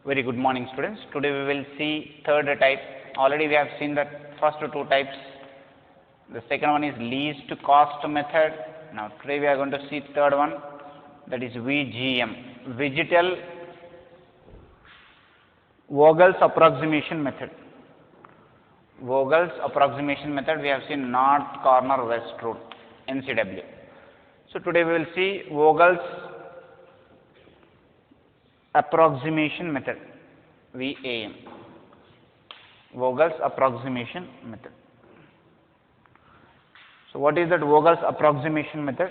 Very good morning, students. Today we will see third type. Already we have seen the first two types. The second one is least cost method. Now today we are going to see third one, that is VGM, Vegetal Vogel's approximation method. Vogel's approximation method, we have seen north corner west root, NCW. So today we will see Vogel's approximation method, VAM, Vogel's approximation method. So what is that Vogel's approximation method?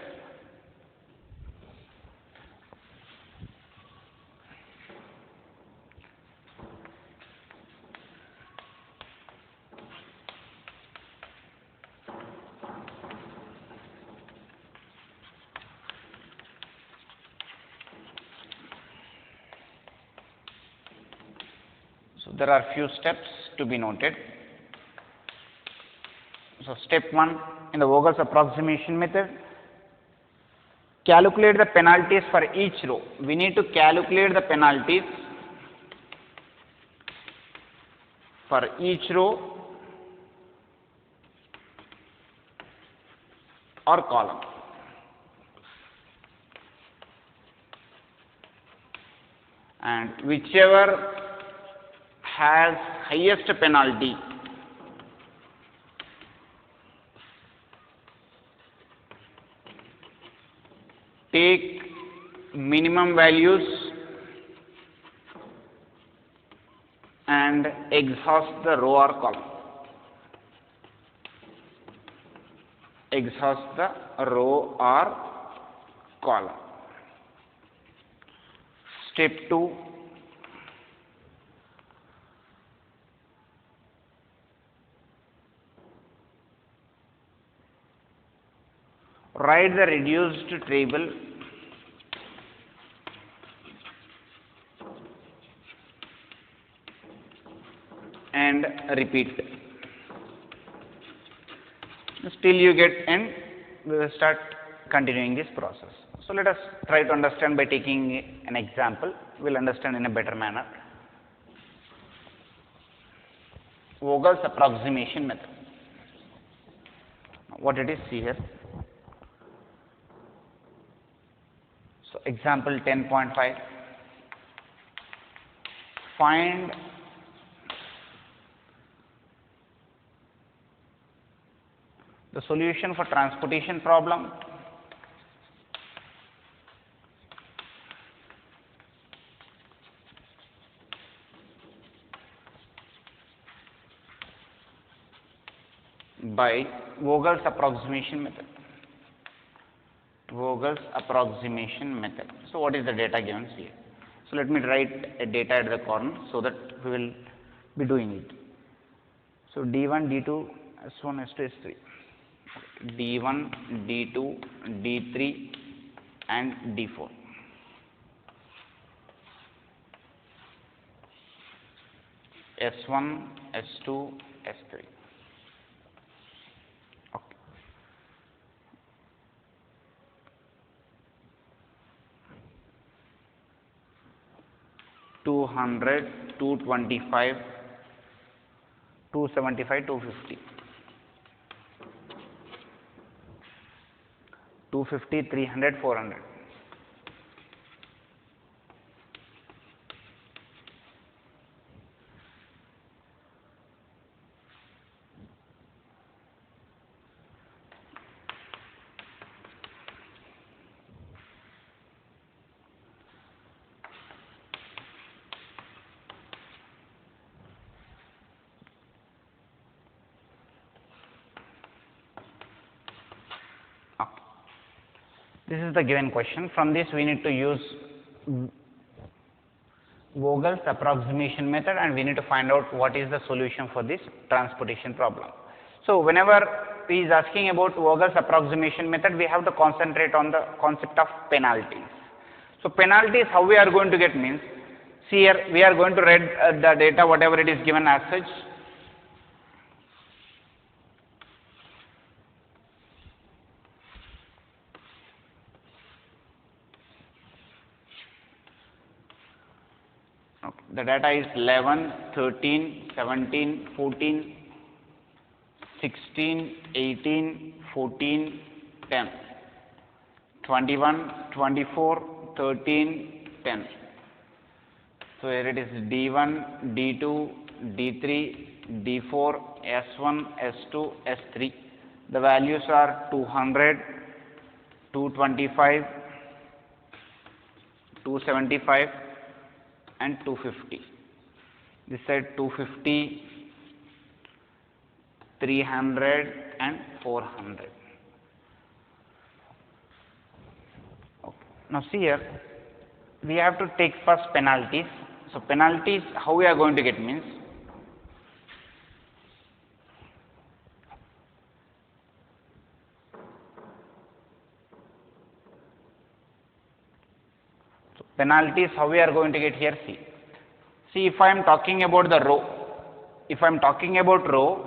So there are few steps to be noted. So step 1 in the Vogel's approximation method, calculate the penalties for each row. We need to calculate the penalties for each row or column. And whichever has highest penalty, take minimum values and exhaust the row or column. Exhaust the row or column. Step 2, write the reduced table and repeat. Still you get end, we will start continuing this process. So let us try to understand by taking an example. We will understand in a better manner. Vogel's approximation method. What it is, see here. So example 10.5, find the solution for transportation problem by Vogel's approximation method. Vogel's approximation method. So what is the data given here? So let me write a data at the corner so that we will be doing it. So D1, D2, S1, S2, S3. D1, D2, D3 and D4. S1, S2, S3. 200, 225, 275, 250. 250, 300, 400. This is the given question. From this we need to use Vogel's approximation method and we need to find out what is the solution for this transportation problem. So whenever he is asking about Vogel's approximation method, we have to concentrate on the concept of penalties. So penalties, how we are going to get means, see here we are going to read the data whatever it is given as such. Okay. The data is 11, 13, 17, 14, 16, 18, 14, 10, 21, 24, 13, 10. So here it is D1, D2, D3, D4, S1, S2, S3. The values are 200, 225, 275 and 250. This side 250, 300 and 400. Okay. Now see here, we have to take first penalties. So penalties, how we are going to get means, penalties, how we are going to get here, see if I am talking about the row, if I am talking about row,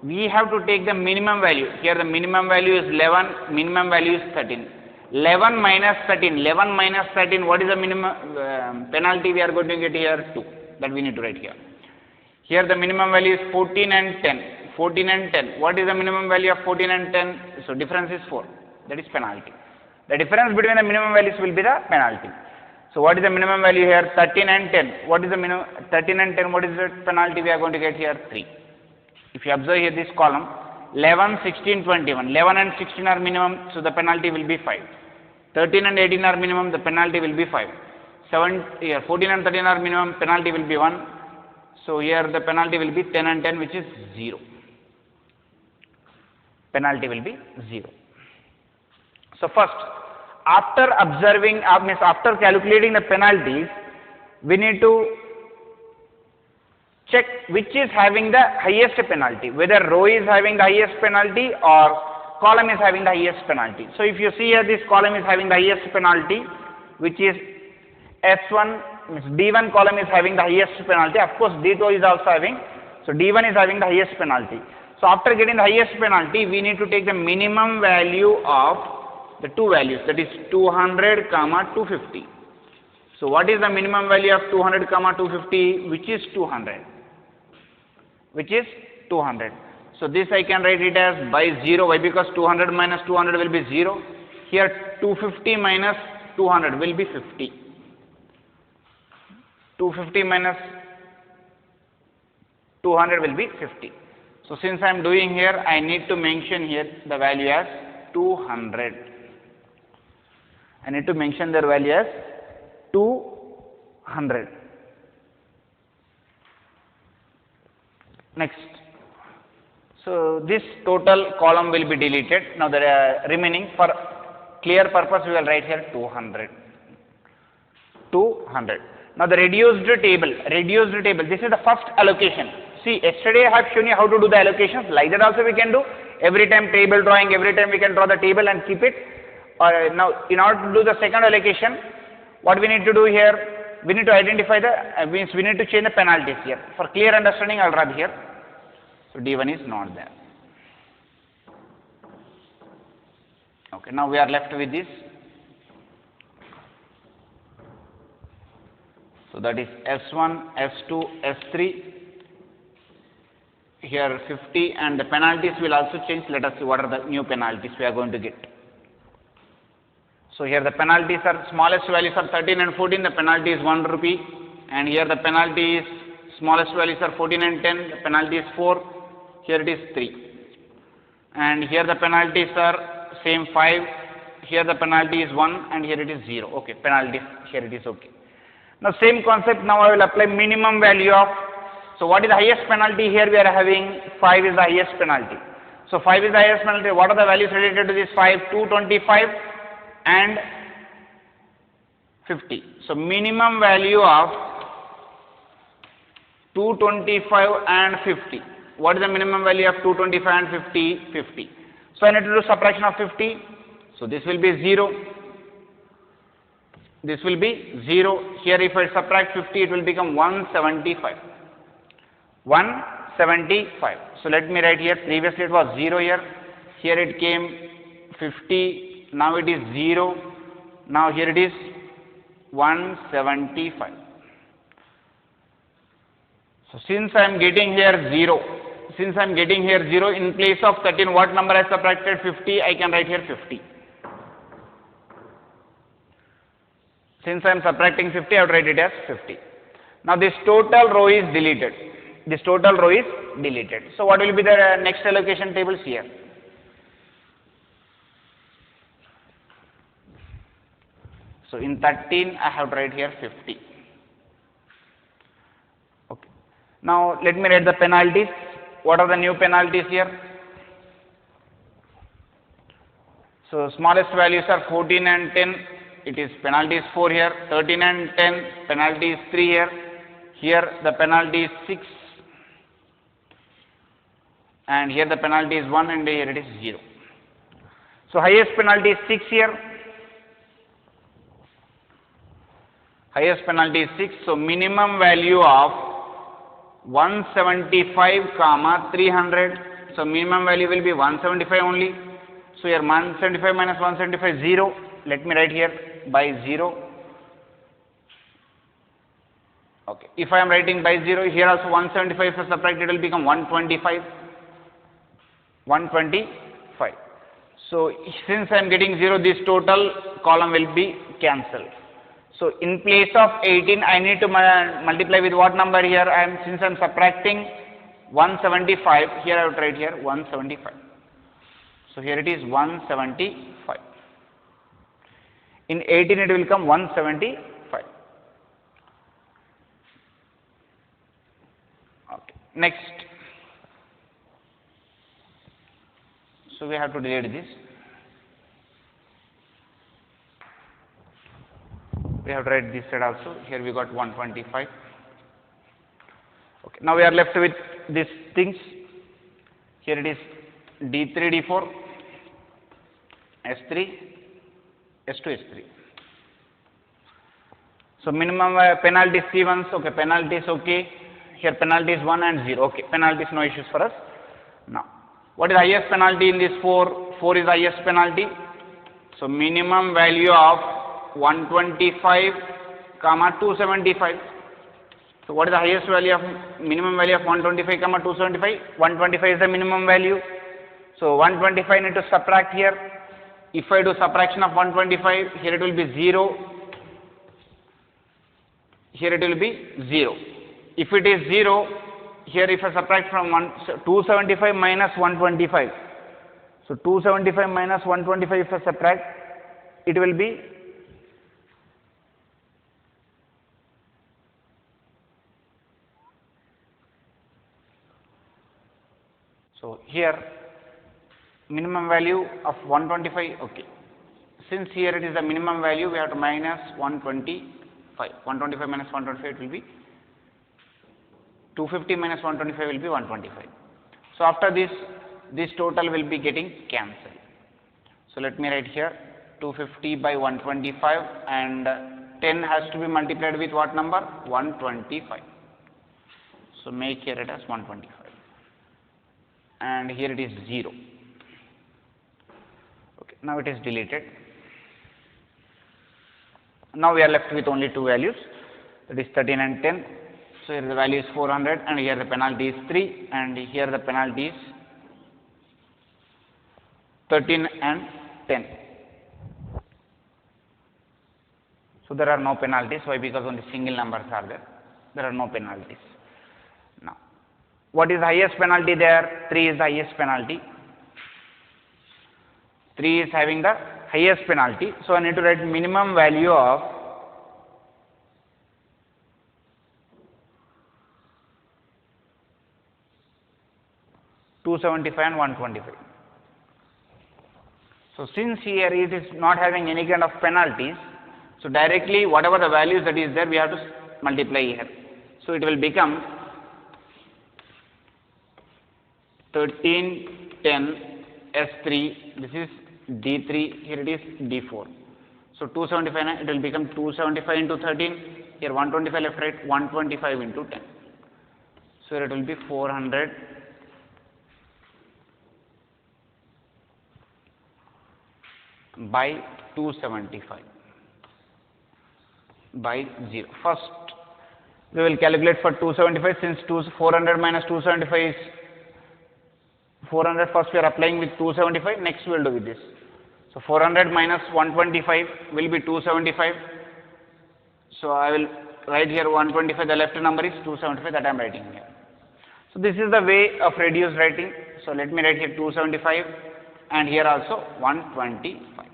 we have to take the minimum value. Here the minimum value is 11, minimum value is 13. 11 minus 13, 11 minus 13, what is the minimum penalty we are going to get here? 2, that we need to write here. Here the minimum value is 14 and 10, 14 and 10, what is the minimum value of 14 and 10? So difference is 4, that is penalty. The difference between the minimum values will be the penalty. So what is the minimum value here? 13 and 10. What is the minimum? 13 and 10. What is the penalty we are going to get here? 3. If you observe here this column, 11, 16, 21. 11 and 16 are minimum, so the penalty will be 5. 13 and 18 are minimum, the penalty will be 5. 14 and 13 are minimum, penalty will be 1. So here the penalty will be 10 and 10, which is 0. Penalty will be 0. So first, after observing, after calculating the penalties, we need to check which is having the highest penalty, whether row is having the highest penalty or column is having the highest penalty. So if you see here, this column is having the highest penalty, which is S1, means D1 column is having the highest penalty. Of course, D2 is also having. So D1 is having the highest penalty. So after getting the highest penalty, we need to take the minimum value of the two values, that is 200 comma 250. So what is the minimum value of 200 comma 250, which is 200, which is 200. So this I can write it as by 0. Why? Because 200 minus 200 will be 0. Here 250 minus 200 will be 50. 250 minus 200 will be 50. So since I am doing here, I need to mention here the value as 200. I need to mention their value as 200. Next. So this total column will be deleted. Now the remaining, for clear purpose, we will write here 200. 200. Now the reduced table, this is the first allocation. See, yesterday I have shown you how to do the allocations. Like that also we can do. Every time table drawing, every time we can draw the table and keep it. Now, in order to do the second allocation, what we need to do here, we need to identify the, means we need to change the penalties here. For clear understanding, I will write here. So D1 is not there. Okay, now we are left with this. So that is S1, S2, S3. Here 50, and the penalties will also change. Let us see what are the new penalties we are going to get. So here the penalties are, smallest values are 13 and 14, the penalty is 1 rupee, and here the penalty is, smallest values are 14 and 10, the penalty is 4, here it is 3. And here the penalties are same 5, here the penalty is 1, and here it is 0. Okay, penalty, here it is okay. Now same concept, now I will apply minimum value of, so what is the highest penalty here we are having? 5 is the highest penalty. So 5 is the highest penalty. What are the values related to this 5? 225 and 50. So minimum value of 225 and 50. What is the minimum value of 225 and 50? 50. So I need to do subtraction of 50. So this will be 0. This will be 0. Here if I subtract 50, it will become 175. 175. So let me write here, previously it was 0 here. Here it came 50. Now it is 0. Now here it is 175. So since I am getting here 0, in place of 13, what number I subtracted? 50, I can write here 50. Since I am subtracting 50, I would write it as 50. Now this total row is deleted. So what will be the next allocation tables here? So in 13, I have to write here 50. Okay. Now let me write the penalties. What are the new penalties here? So smallest values are 14 and 10. It is penalty is 4 here. 13 and 10. Penalty is 3 here. Here the penalty is 6. And here the penalty is 1 and here it is 0. So highest penalty is 6 here. Highest penalty is 6. So minimum value of 175 comma 300. So minimum value will be 175 only. So here 175 minus 175 0. Let me write here by 0. Okay. If I am writing by 0, here also 175 if subtracted, it will become 125. 125. So since I am getting 0, this total column will be cancelled. So in place of 18, I need to multiply with what number here? Since I am subtracting 175, here I would write here 175. So here it is 175. In 18, it will come 175. Okay. Next. So we have to delete this. We have to write this side also. Here we got 125. Okay. Now we are left with these things. Here it is D3, D4, S3, S2, S3. So minimum penalty is C1. Okay. Penalty is okay. Here penalty is 1 and 0. Okay. Penalty is no issues for us. Now, what is the highest penalty in this 4? 4 is the highest penalty. So minimum value of 125 comma 275. So what is the highest value of minimum value of 125 comma 275? 125 is the minimum value. So 125 need to subtract here. If I do subtraction of 125, here it will be 0. Here it will be 0. If it is 0, here if I subtract from 275 minus 125. So 275 minus 125 if I subtract, it will be so here minimum value of 125. Okay. Since here it is the minimum value, we have to minus 125. 125 minus 125 it will be 250 minus 125 will be 125. So after this total will be getting cancelled. So let me write here 250 by 125 and 10 has to be multiplied with what number? 125. So make here it as 125. And here it is 0. Okay, now it is deleted. Now we are left with only two values, that is 13 and 10. So here the value is 400 and here the penalty is 3 and here the penalty is 13 and 10. So there are no penalties. Why? Because only single numbers are there. There are no penalties. Now, what is the highest penalty there? 3 is the highest penalty. 3 is having the highest penalty. So I need to write minimum value of 275 and 125. So since here it is not having any kind of penalties, so directly whatever the values that is there, we have to multiply here. So it will become 13, 10, S3, this is D3, here it is D4. So 275, it will become 275 into 13, here 125 left, right, 125 into 10. So here it will be 400 by 275 by 0. First, We will calculate for 275 since 400 minus 275 is 400. First we are applying with 275, next we will do with this. So 400 minus 125 will be 275. So I will write here 125, the left number is 275 that I am writing here. So this is the way of reduced writing. So let me write here 275 and here also 125.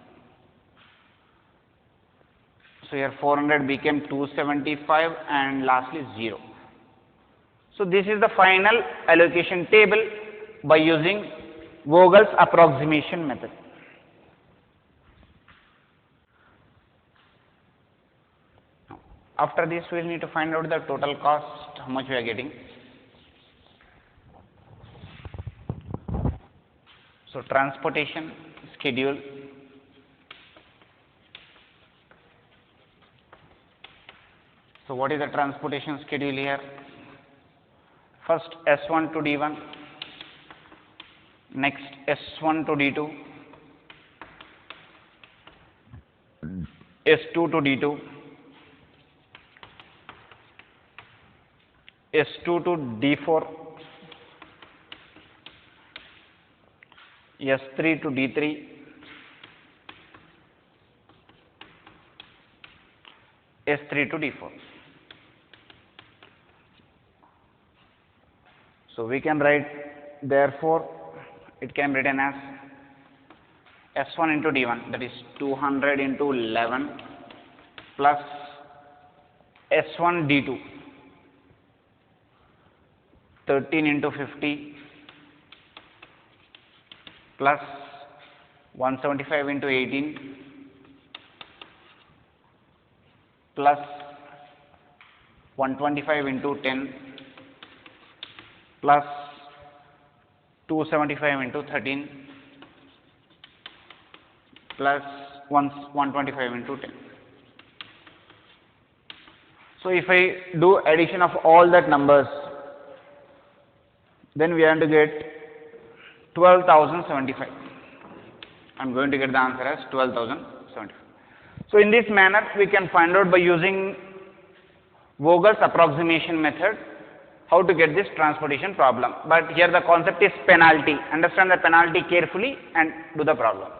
So here 400 became 275 and lastly 0. So this is the final allocation table by using Vogel's approximation method. After this we will need to find out the total cost, how much we are getting. So transportation schedule. So what is the transportation schedule here? First S1 to D1, next S1 to D2, S2 to D2, S2 to D4, S3 to D3, S3 to D4. So we can write, therefore it can be written as S1 into D1, that is 200 into 11 plus S1 D2, 13 into 50 plus 175 into 18 plus 125 into 10 plus 275 into 13 plus 125 into 10. So if I do addition of all that numbers, then we are going to get 12,075. I am going to get the answer as 12,075. So in this manner we can find out by using Vogel's approximation method how to get this transportation problem. But here the concept is penalty. Understand the penalty carefully and do the problem.